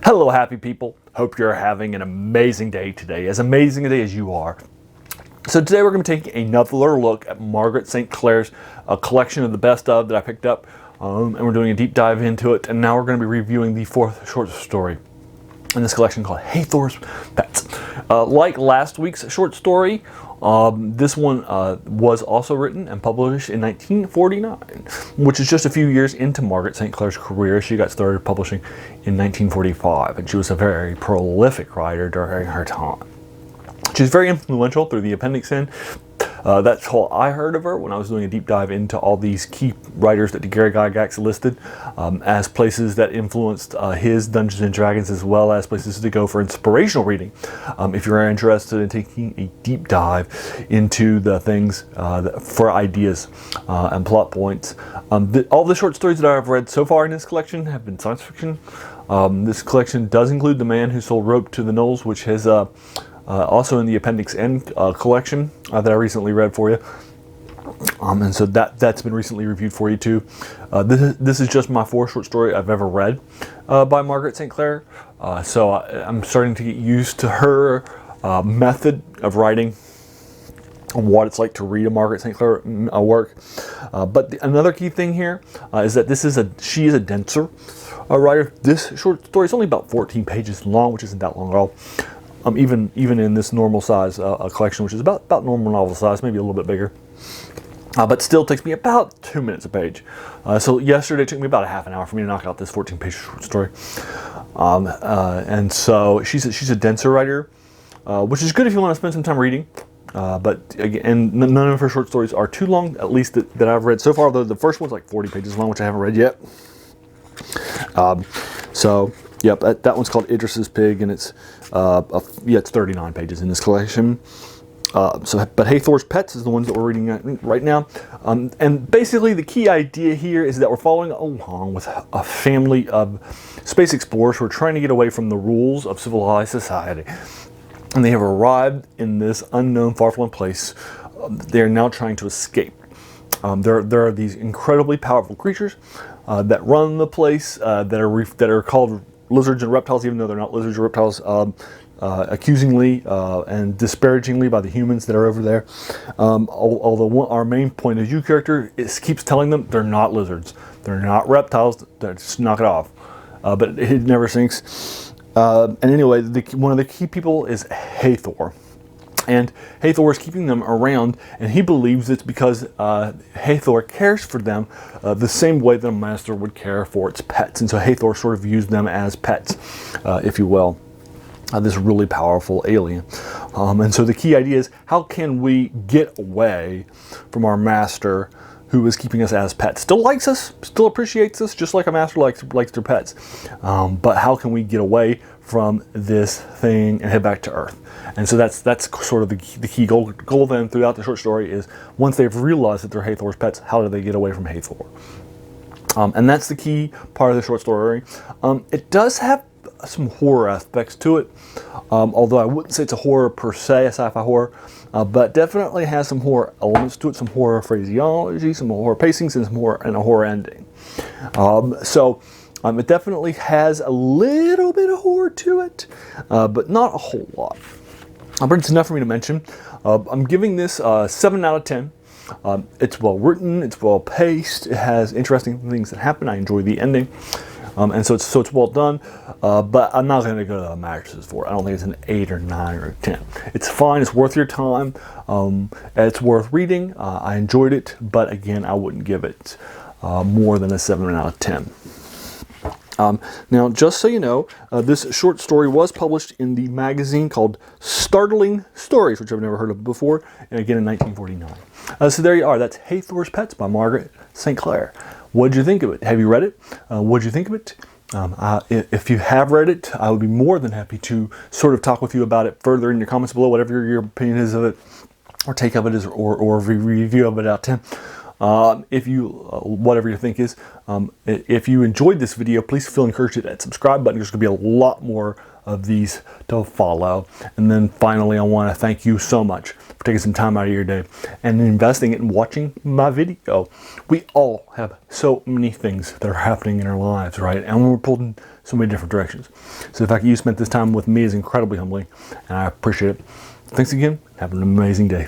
Hello, happy people. Hope you're having an amazing day today, as amazing a day as you are. So today we're going to take another look at Margaret St. Clair's collection of the best of that I picked up, and we're doing a deep dive into it. And now we're going to be reviewing the fourth short story in this collection called Hathor's Pets. Like last week's short story, this one was also written and published in 1949, which is just a few years into Margaret St. Clair's career. She got started publishing in 1945, and she was a very prolific writer during her time. She's very influential through the Appendix. That's how I heard of her when I was doing a deep dive into all these key writers that Gygax listed as places that influenced his Dungeons and Dragons, as well as places to go for inspirational reading. If you're interested in taking a deep dive into the things for ideas and plot points. All the short stories that I've read so far in this collection have been science fiction. This collection does include The Man Who Sold Rope to the Gnolls, which has also in the Appendix N collection that I recently read for you. And so that's been recently reviewed for you too. This is just my fourth short story I've ever read by Margaret St. Clair. So I'm starting to get used to her method of writing and what it's like to read a Margaret St. Clair work. But another key thing here is that she is a denser writer. This short story is only about 14 pages long, which isn't that long at all. Even in this normal size collection, which is about normal novel size, maybe a little bit bigger, but still takes me about 2 minutes a page. So yesterday it took me about a half an hour for me to knock out this 14-page short story. And so she's a denser writer, which is good if you want to spend some time reading. But again, none of her short stories are too long, at least that I've read so far. Though the first one's like 40 pages long, which I haven't read yet. Yep, that one's called Idris's Pig, and it's 39 pages in this collection. But Hathor's Pets is the ones that we're reading right now. And basically the key idea here is that we're following along with a family of space explorers who are trying to get away from the rules of civilized society. And they have arrived in this unknown, far-flung place. They are now trying to escape. There are these incredibly powerful creatures that run the place that are called lizards and reptiles, even though they're not lizards or reptiles, accusingly and disparagingly by the humans that are over there. Although our main point of view character keeps telling them they're not lizards, they're not reptiles, just knock it off. But it never sinks. And anyway, one of the key people is Hathor. And Hathor is keeping them around, and he believes it's because Hathor cares for them the same way that a master would care for its pets. And so Hathor sort of views them as pets, if you will. This really powerful alien. And so the key idea is, how can we get away from our master who is keeping us as pets? Still likes us, still appreciates us, just like a master likes their pets. But how can we get away from this thing and head back to Earth? And so that's sort of the key goal then throughout the short story is, once they've realized that they're Hathor's pets, how do they get away from Hathor? And that's the key part of the short story. It does have some horror aspects to it, although I wouldn't say it's a horror per se, a sci-fi horror, but definitely has some horror elements to it, some horror phraseology, some horror pacings, and a horror ending. It definitely has a little bit of horror to it, but not a whole lot. But it's enough for me to mention. I'm giving this 7 out of 10. It's well written, it's well paced, it has interesting things that happen. I enjoy the ending, and so it's well done. But I'm not going to go to the mattresses for it. I don't think it's an 8 or 9 or 10. It's fine. It's worth your time. It's worth reading. I enjoyed it, but again, I wouldn't give it more than a 7 out of 10. Now, just so you know, this short story was published in the magazine called Startling Stories, which I've never heard of before, and again in 1949. So there you are. That's Hathor's Pets by Margaret St. Clair. What did you think of it? Have you read it? What did you think of it? If you have read it, I would be more than happy to sort of talk with you about it further in your comments below, whatever your opinion is of it, or take of it is, or review of it out of 10. Whatever you think is, if you enjoyed this video, please feel encouraged to hit that subscribe button. There's going to be a lot more of these to follow. And then finally, I want to thank you so much for taking some time out of your day and investing it in watching my video. We all have so many things that are happening in our lives, right? And when we're pulled in so many different directions. So the fact that you spent this time with me is incredibly humbling, and I appreciate it. Thanks again. Have an amazing day.